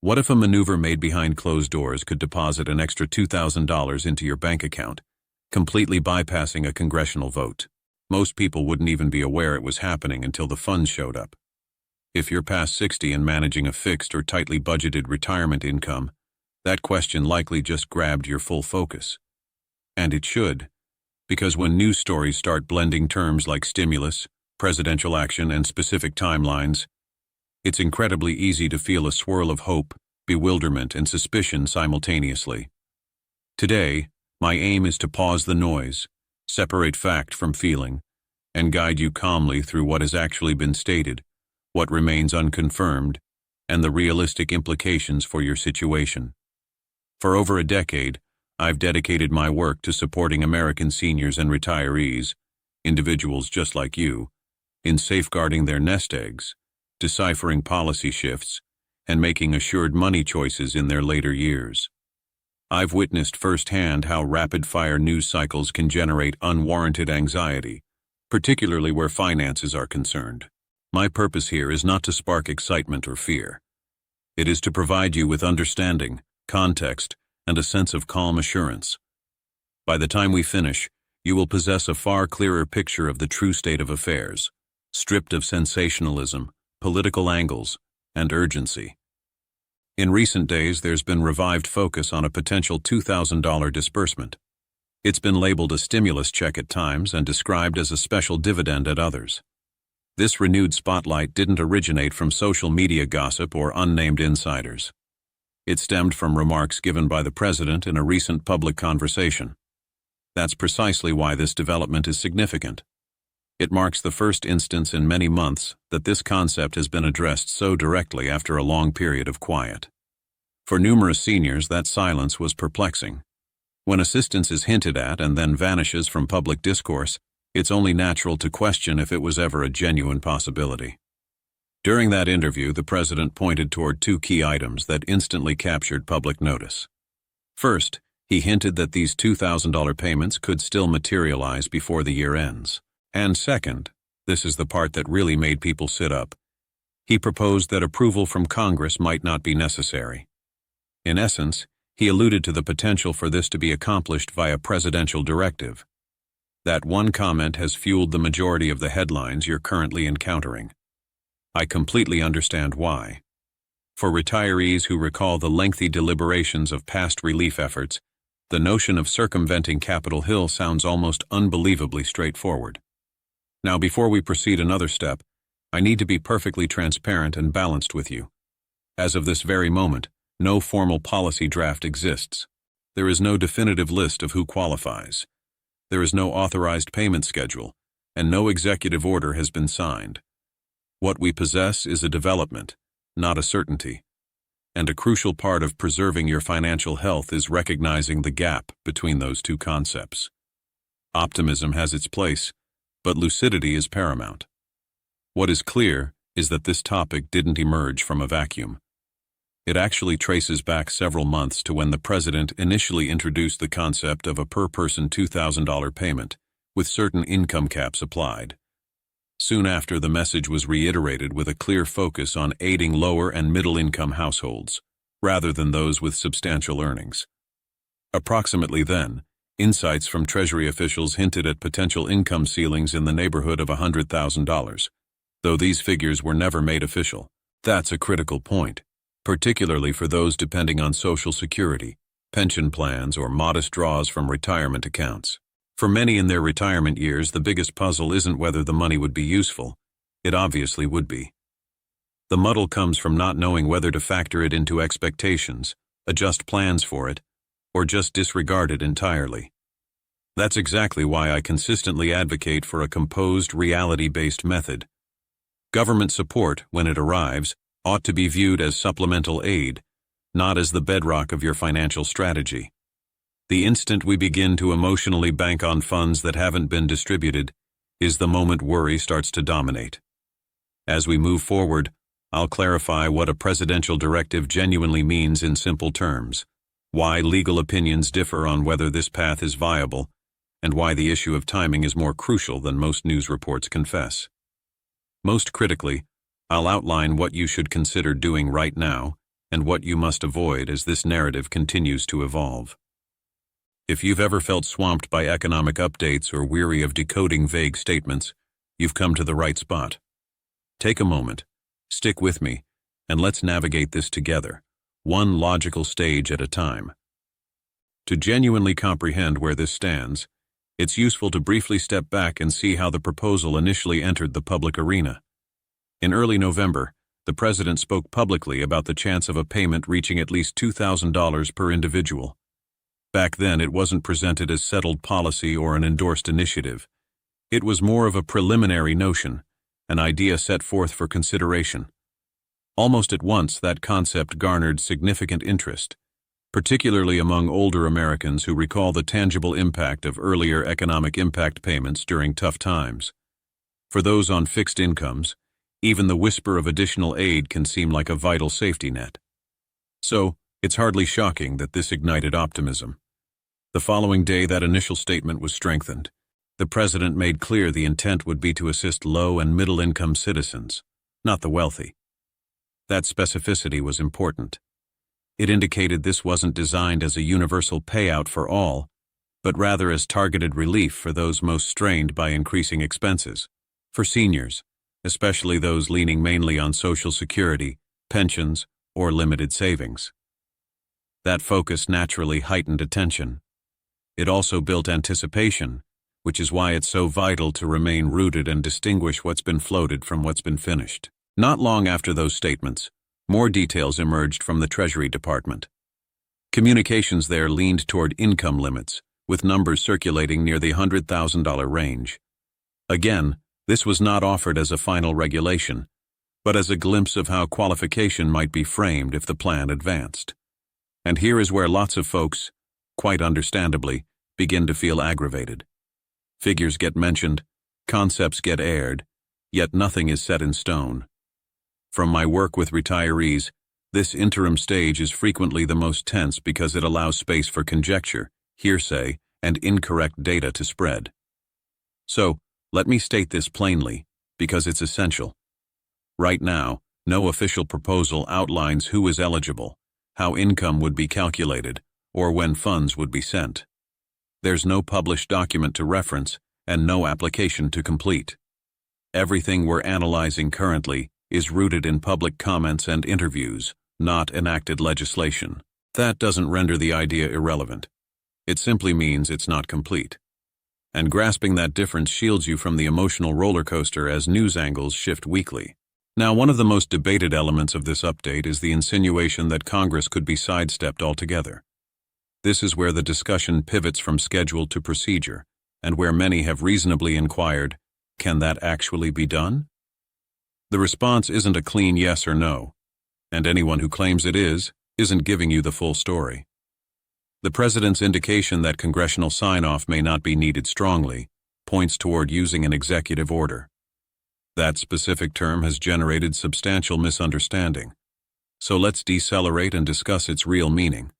What if a maneuver made behind closed doors could deposit an extra $2,000 into your bank account, completely bypassing a congressional vote? Most people wouldn't even be aware it was happening until the funds showed up. If you're past 60 and managing a fixed or tightly budgeted retirement income, that question likely just grabbed your full focus. And it should, because when news stories start blending terms like stimulus, presidential action, and specific timelines, it's incredibly easy to feel a swirl of hope, bewilderment, and suspicion simultaneously. Today, my aim is to pause the noise, separate fact from feeling, and guide you calmly through what has actually been stated, what remains unconfirmed, and the realistic implications for your situation. For over a decade, I've dedicated my work to supporting American seniors and retirees, individuals just like you, in safeguarding their nest eggs, deciphering policy shifts, and making assured money choices in their later years. I've witnessed firsthand how rapid-fire news cycles can generate unwarranted anxiety, particularly where finances are concerned. My purpose here is not to spark excitement or fear. It is to provide you with understanding, context, and a sense of calm assurance. By the time we finish, you will possess a far clearer picture of the true state of affairs, stripped of sensationalism, political angles, and urgency. In recent days, there's been revived focus on a potential $2,000 disbursement. It's been labeled a stimulus check at times and described as a special dividend at others. This renewed spotlight didn't originate from social media gossip or unnamed insiders. It stemmed from remarks given by the president in a recent public conversation. That's precisely why this development is significant. It marks the first instance in many months that this concept has been addressed so directly after a long period of quiet. For numerous seniors, that silence was perplexing. When assistance is hinted at and then vanishes from public discourse, it's only natural to question if it was ever a genuine possibility. During that interview, the president pointed toward two key items that instantly captured public notice. First, he hinted that these $2,000 payments could still materialize before the year ends. And second, this is the part that really made people sit up, he proposed that approval from Congress might not be necessary. In essence, he alluded to the potential for this to be accomplished via presidential directive. That one comment has fueled the majority of the headlines you're currently encountering. I completely understand why. For retirees who recall the lengthy deliberations of past relief efforts, the notion of circumventing Capitol Hill sounds almost unbelievably straightforward. Now, before we proceed another step, I need to be perfectly transparent and balanced with you. As of this very moment, no formal policy draft exists. There is no definitive list of who qualifies. There is no authorized payment schedule, and no executive order has been signed. What we possess is a development, not a certainty. And a crucial part of preserving your financial health is recognizing the gap between those two concepts. Optimism has its place, but lucidity is paramount. What is clear is that this topic didn't emerge from a vacuum. It actually traces back several months to when the president initially introduced the concept of a per-person $2,000 payment, with certain income caps applied. Soon after, the message was reiterated with a clear focus on aiding lower and middle-income households, rather than those with substantial earnings. Approximately then, insights from Treasury officials hinted at potential income ceilings in the neighborhood of $100,000, though these figures were never made official. That's a critical point, particularly for those depending on Social Security, pension plans, or modest draws from retirement accounts. For many in their retirement years, the biggest puzzle isn't whether the money would be useful. It obviously would be. The muddle comes from not knowing whether to factor it into expectations, adjust plans for it, or just disregard it entirely. That's exactly why I consistently advocate for a composed, reality-based method. Government support, when it arrives, ought to be viewed as supplemental aid, not as the bedrock of your financial strategy. The instant we begin to emotionally bank on funds that haven't been distributed is the moment worry starts to dominate. As we move forward, I'll clarify what a presidential directive genuinely means in simple terms, why legal opinions differ on whether this path is viable, and why the issue of timing is more crucial than most news reports confess. Most critically, I'll outline what you should consider doing right now and what you must avoid as this narrative continues to evolve. If you've ever felt swamped by economic updates or weary of decoding vague statements, you've come to the right spot. Take a moment, stick with me, and let's navigate this together, one logical stage at a time. To genuinely comprehend where this stands, it's useful to briefly step back and see how the proposal initially entered the public arena. In early November, the president spoke publicly about the chance of a payment reaching at least $2,000 per individual. Back then, it wasn't presented as settled policy or an endorsed initiative. It was more of a preliminary notion, an idea set forth for consideration. Almost at once, that concept garnered significant interest, particularly among older Americans who recall the tangible impact of earlier economic impact payments during tough times. For those on fixed incomes, even the whisper of additional aid can seem like a vital safety net. So, it's hardly shocking that this ignited optimism. The following day, that initial statement was strengthened. The president made clear the intent would be to assist low- and middle-income citizens, not the wealthy. That specificity was important. It indicated this wasn't designed as a universal payout for all, but rather as targeted relief for those most strained by increasing expenses. For seniors, especially those leaning mainly on Social Security, pensions, or limited savings. That focus naturally heightened attention. It also built anticipation, which is why it's so vital to remain rooted and distinguish what's been floated from what's been finished. Not long after those statements, more details emerged from the Treasury Department. Communications there leaned toward income limits, with numbers circulating near the $100,000 range. Again, this was not offered as a final regulation, but as a glimpse of how qualification might be framed if the plan advanced. And here is where lots of folks, quite understandably, begin to feel aggravated. Figures get mentioned, concepts get aired, yet nothing is set in stone. From my work with retirees, this interim stage is frequently the most tense because it allows space for conjecture, hearsay, and incorrect data to spread. So, let me state this plainly, because it's essential. Right now, no official proposal outlines who is eligible, how income would be calculated, or when funds would be sent. There's no published document to reference, and no application to complete. Everything we're analyzing currently is rooted in public comments and interviews, not enacted legislation. That doesn't render the idea irrelevant. It simply means it's not complete. And grasping that difference shields you from the emotional roller coaster as news angles shift weekly. Now, one of the most debated elements of this update is the insinuation that Congress could be sidestepped altogether. This is where the discussion pivots from schedule to procedure, and where many have reasonably inquired, can that actually be done? The response isn't a clean yes or no, and anyone who claims it isn't giving you the full story. The president's indication that congressional sign-off may not be needed strongly points toward using an executive order. That specific term has generated substantial misunderstanding, so let's decelerate and discuss its real meaning.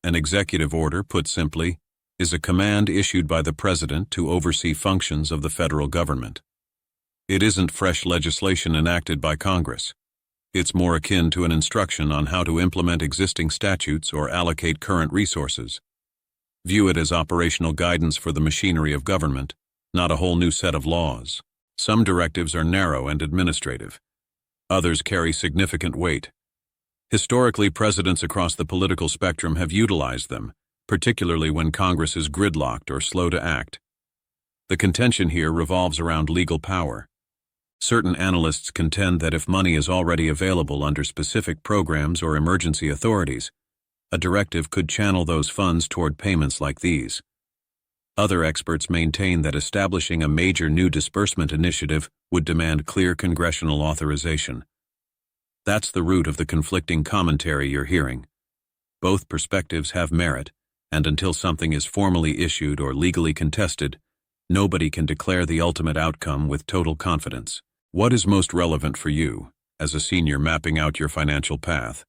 An executive order, put simply, is a command issued by the president to oversee functions of the federal government. It isn't fresh legislation enacted by Congress. It's more akin to an instruction on how to implement existing statutes or allocate current resources. View it as operational guidance for the machinery of government, not a whole new set of laws. Some directives are narrow and administrative. Others carry significant weight. Historically, presidents across the political spectrum have utilized them, particularly when Congress is gridlocked or slow to act. The contention here revolves around legal power. Certain analysts contend that if money is already available under specific programs or emergency authorities, a directive could channel those funds toward payments like these. Other experts maintain that establishing a major new disbursement initiative would demand clear congressional authorization. That's the root of the conflicting commentary you're hearing. Both perspectives have merit, and until something is formally issued or legally contested, nobody can declare the ultimate outcome with total confidence. What is most relevant for you, as a senior mapping out your financial path,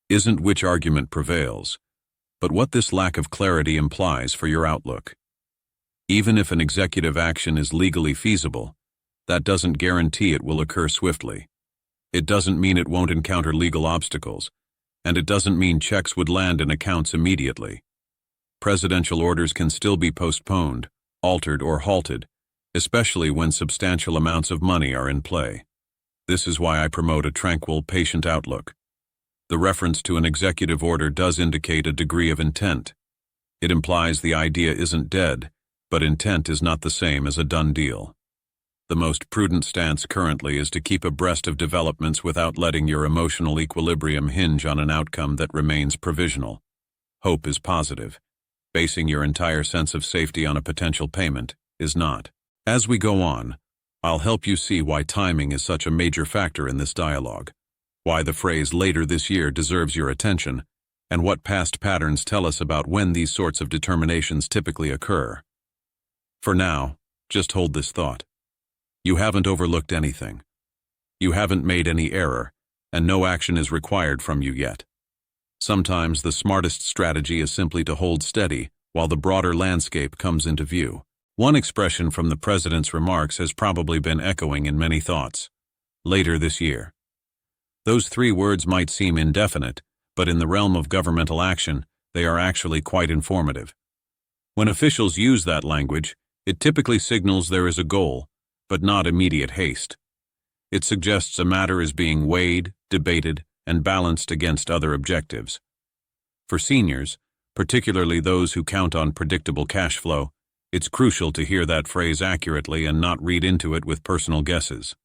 isn't which argument prevails, but what this lack of clarity implies for your outlook. Even if an executive action is legally feasible, that doesn't guarantee it will occur swiftly. It doesn't mean it won't encounter legal obstacles, And it doesn't mean checks would land in accounts immediately. Presidential orders can still be postponed, altered, or halted, especially when substantial amounts of money are in play. This is why I promote a tranquil, patient outlook. The reference to an executive order does indicate a degree of intent. It implies the idea isn't dead, but intent is not the same as a done deal. The most prudent stance currently is to keep abreast of developments without letting your emotional equilibrium hinge on an outcome that remains provisional. Hope is positive. Basing your entire sense of safety on a potential payment is not. As we go on, I'll help you see why timing is such a major factor in this dialogue, why the phrase later this year deserves your attention, and what past patterns tell us about when these sorts of determinations typically occur. For now, just hold this thought. You haven't overlooked anything. You haven't made any error, and no action is required from you yet. Sometimes the smartest strategy is simply to hold steady while the broader landscape comes into view. One expression from the president's remarks has probably been echoing in many thoughts. Later this year. Those 3 words might seem indefinite, but in the realm of governmental action, they are actually quite informative. When officials use that language, it typically signals there is a goal, but not immediate haste. It suggests a matter is being weighed, debated, and balanced against other objectives. For seniors, particularly those who count on predictable cash flow, it's crucial to hear that phrase accurately and not read into it with personal guesses.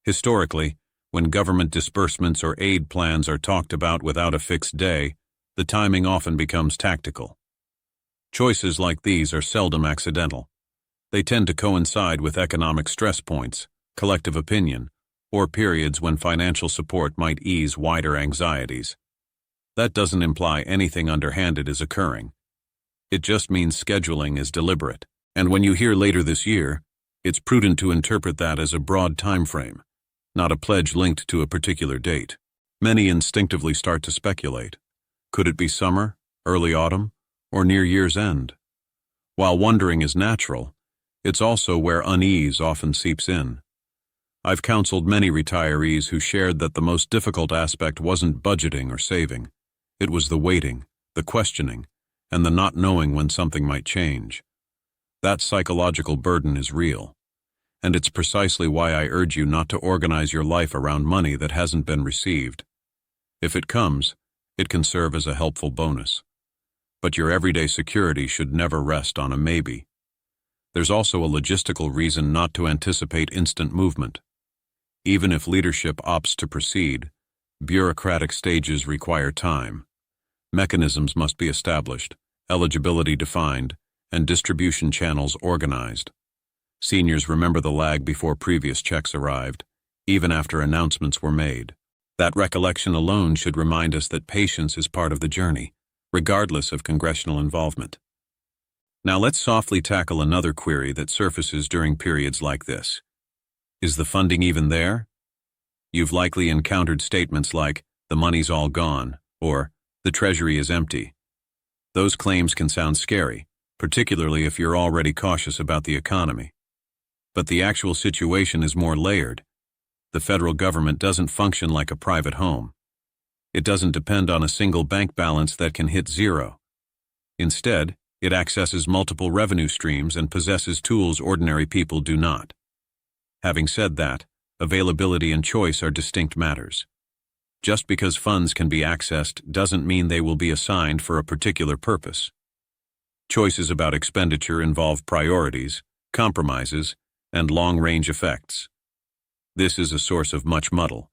Historically, when government disbursements or aid plans are talked about without a fixed day, the timing often becomes tactical. Choices like these are seldom accidental. They tend to coincide with economic stress points, collective opinion, or periods when financial support might ease wider anxieties. That doesn't imply anything underhanded is occurring. It just means scheduling is deliberate. And when you hear later this year, it's prudent to interpret that as a broad time frame, not a pledge linked to a particular date. Many instinctively start to speculate. Could it be summer, early autumn, or near year's end? While wondering is natural, it's also where unease often seeps in. I've counseled many retirees who shared that the most difficult aspect wasn't budgeting or saving. It was the waiting, the questioning, and the not knowing when something might change. That psychological burden is real, and it's precisely why I urge you not to organize your life around money that hasn't been received. If it comes, it can serve as a helpful bonus. But your everyday security should never rest on a maybe. There's also a logistical reason not to anticipate instant movement. Even if leadership opts to proceed, bureaucratic stages require time. Mechanisms must be established, eligibility defined, and distribution channels organized. Seniors remember the lag before previous checks arrived, even after announcements were made. That recollection alone should remind us that patience is part of the journey, regardless of congressional involvement. Now let's softly tackle another query that surfaces during periods like this. Is the funding even there? You've likely encountered statements like, "The money's all gone," or "The treasury is empty." Those claims can sound scary, particularly if you're already cautious about the economy. But the actual situation is more layered. The federal government doesn't function like a private home. It doesn't depend on a single bank balance that can hit zero. Instead, it accesses multiple revenue streams and possesses tools ordinary people do not. Having said that, availability and choice are distinct matters. Just because funds can be accessed doesn't mean they will be assigned for a particular purpose. Choices about expenditure involve priorities, compromises, and long-range effects. This is a source of much muddle.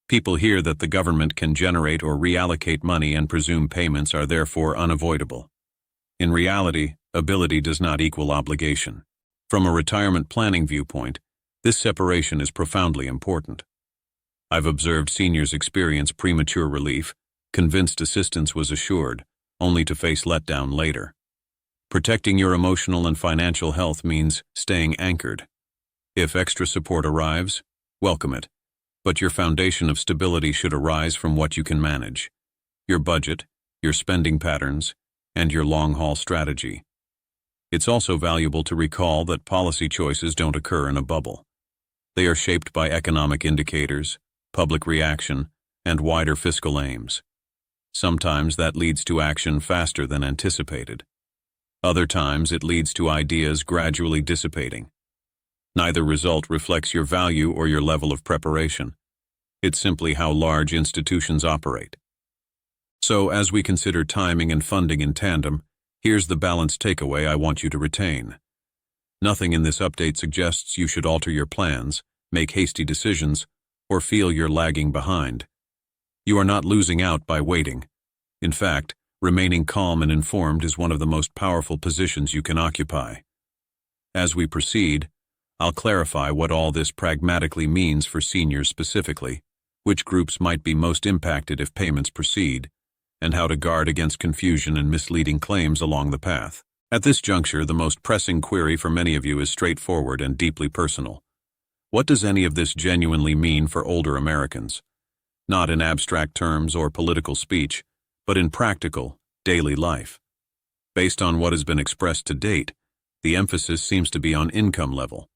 People hear that the government can generate or reallocate money and presume payments are therefore unavoidable. In reality, ability does not equal obligation. From a retirement planning viewpoint, this separation is profoundly important. I've observed seniors experience premature relief, convinced assistance was assured, only to face letdown later. Protecting your emotional and financial health means staying anchored. If extra support arrives, welcome it, but your foundation of stability should arise from what you can manage: your budget, your spending patterns, and your long-haul strategy. It's also valuable to recall that policy choices don't occur in a bubble. They are shaped by economic indicators, public reaction, and wider fiscal aims. Sometimes that leads to action faster than anticipated. Other times it leads to ideas gradually dissipating. Neither result reflects your value or your level of preparation. It's simply how large institutions operate. So, as we consider timing and funding in tandem, here's the balanced takeaway I want you to retain. Nothing in this update suggests you should alter your plans, make hasty decisions, or feel you're lagging behind. You are not losing out by waiting. In fact, remaining calm and informed is one of the most powerful positions you can occupy. As we proceed, I'll clarify what all this pragmatically means for seniors specifically, which groups might be most impacted if payments proceed, and how to guard against confusion and misleading claims along the path. At this juncture, the most pressing query for many of you is straightforward and deeply personal. What does any of this genuinely mean for older Americans? Not in abstract terms or political speech, but in practical, daily life. Based on what has been expressed to date, the emphasis seems to be on income level.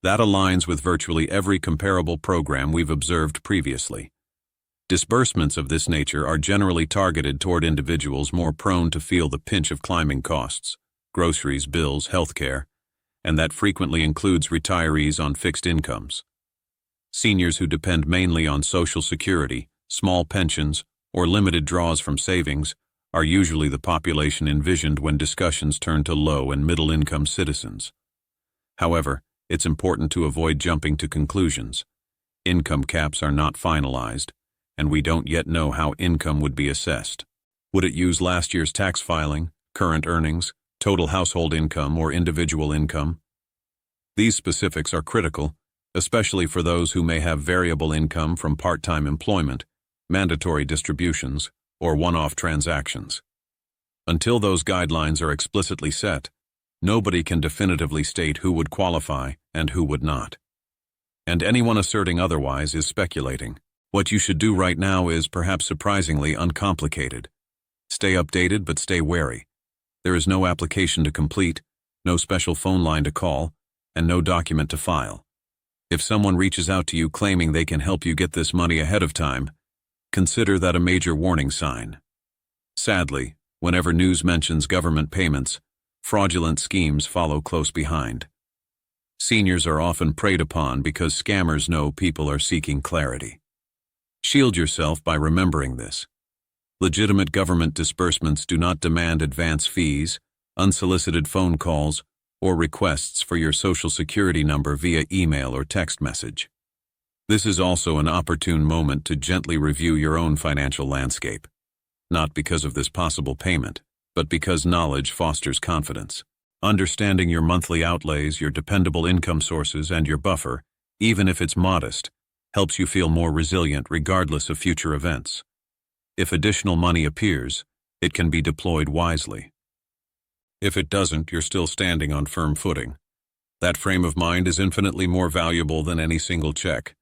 That aligns with virtually every comparable program we've observed previously. Disbursements of this nature are generally targeted toward individuals more prone to feel the pinch of climbing costs, groceries, bills, healthcare, and that frequently includes retirees on fixed incomes. Seniors who depend mainly on Social Security, small pensions, or limited draws from savings are usually the population envisioned when discussions turn to low and middle-income citizens. However, it's important to avoid jumping to conclusions. Income caps are not finalized, and we don't yet know how income would be assessed. Would it use last year's tax filing, current earnings, total household income, or individual income? These specifics are critical, especially for those who may have variable income from part-time employment, mandatory distributions, or one-off transactions. Until those guidelines are explicitly set, nobody can definitively state who would qualify and who would not. And anyone asserting otherwise is speculating. What you should do right now is perhaps surprisingly uncomplicated. Stay updated, but stay wary. There is no application to complete, no special phone line to call, and no document to file. If someone reaches out to you claiming they can help you get this money ahead of time, consider that a major warning sign. Sadly, whenever news mentions government payments, fraudulent schemes follow close behind. Seniors are often preyed upon because scammers know people are seeking clarity. Shield yourself by remembering this. Legitimate government disbursements do not demand advance fees, unsolicited phone calls, or requests for your Social Security number via email or text message. This is also an opportune moment to gently review your own financial landscape, not because of this possible payment, but because knowledge fosters confidence. Understanding your monthly outlays, your dependable income sources, and your buffer, even if it's modest, helps you feel more resilient regardless of future events. If additional money appears, it can be deployed wisely. If it doesn't, you're still standing on firm footing. That frame of mind is infinitely more valuable than any single check.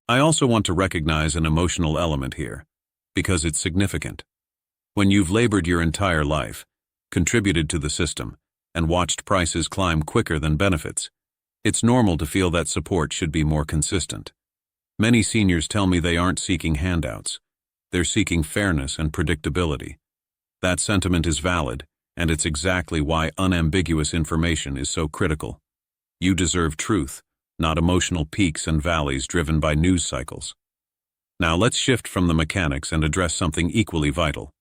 I also want to recognize an emotional element here, because it's significant. When you've labored your entire life, contributed to the system, and watched prices climb quicker than benefits, it's normal to feel that support should be more consistent. Many seniors tell me they aren't seeking handouts. They're seeking fairness and predictability. That sentiment is valid, and it's exactly why unambiguous information is so critical. You deserve truth, not emotional peaks and valleys driven by news cycles. Now let's shift from the mechanics and address something equally vital: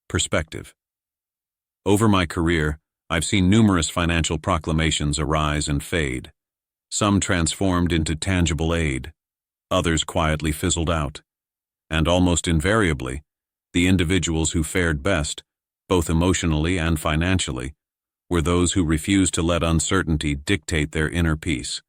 perspective. Over my career, I've seen numerous financial proclamations arise and fade. Some transformed into tangible aid, others quietly fizzled out. And almost invariably, the individuals who fared best, both emotionally and financially, were those who refused to let uncertainty dictate their inner peace.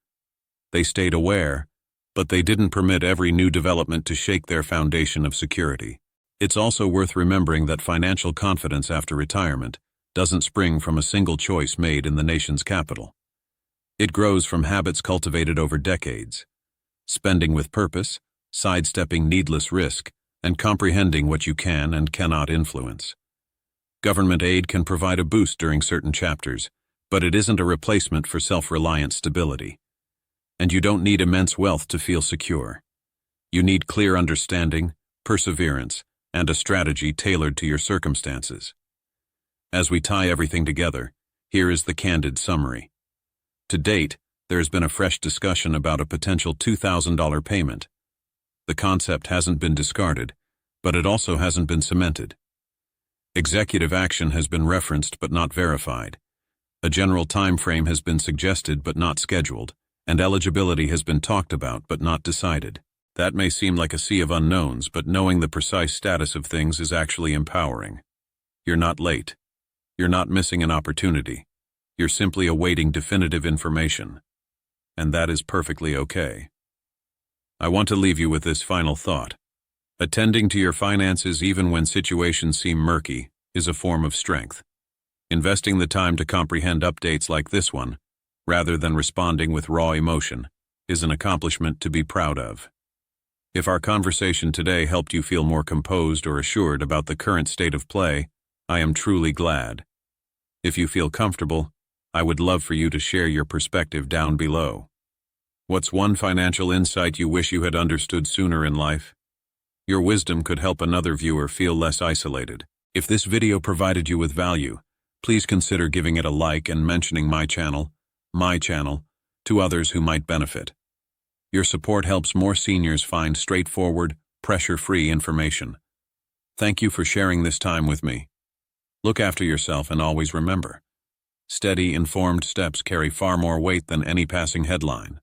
They stayed aware, but they didn't permit every new development to shake their foundation of security. It's also worth remembering that financial confidence after retirement doesn't spring from a single choice made in the nation's capital. It grows from habits cultivated over decades: spending with purpose, sidestepping needless risk, and comprehending what you can and cannot influence. Government aid can provide a boost during certain chapters, but it isn't a replacement for self-reliant stability. And you don't need immense wealth to feel secure. You need clear understanding, perseverance, and a strategy tailored to your circumstances. As we tie everything together, here is the candid summary. To date, there has been a fresh discussion about a potential $2,000 payment. The concept hasn't been discarded, but it also hasn't been cemented. Executive action has been referenced but not verified. A general time frame has been suggested but not scheduled, and eligibility has been talked about but not decided. That may seem like a sea of unknowns, but knowing the precise status of things is actually empowering. You're not late. You're not missing an opportunity. You're simply awaiting definitive information. And that is perfectly okay. I want to leave you with this final thought. Attending to your finances even when situations seem murky is a form of strength. Investing the time to comprehend updates like this one, rather than responding with raw emotion, is an accomplishment to be proud of. If our conversation today helped you feel more composed or assured about the current state of play, I am truly glad. If you feel comfortable, I would love for you to share your perspective down below. What's one financial insight you wish you had understood sooner in life? Your wisdom could help another viewer feel less isolated. If this video provided you with value, please consider giving it a like and mentioning my channel, to others who might benefit. Your support helps more seniors find straightforward, pressure-free information. Thank you for sharing this time with me. Look after yourself and always remember, steady, informed steps carry far more weight than any passing headline.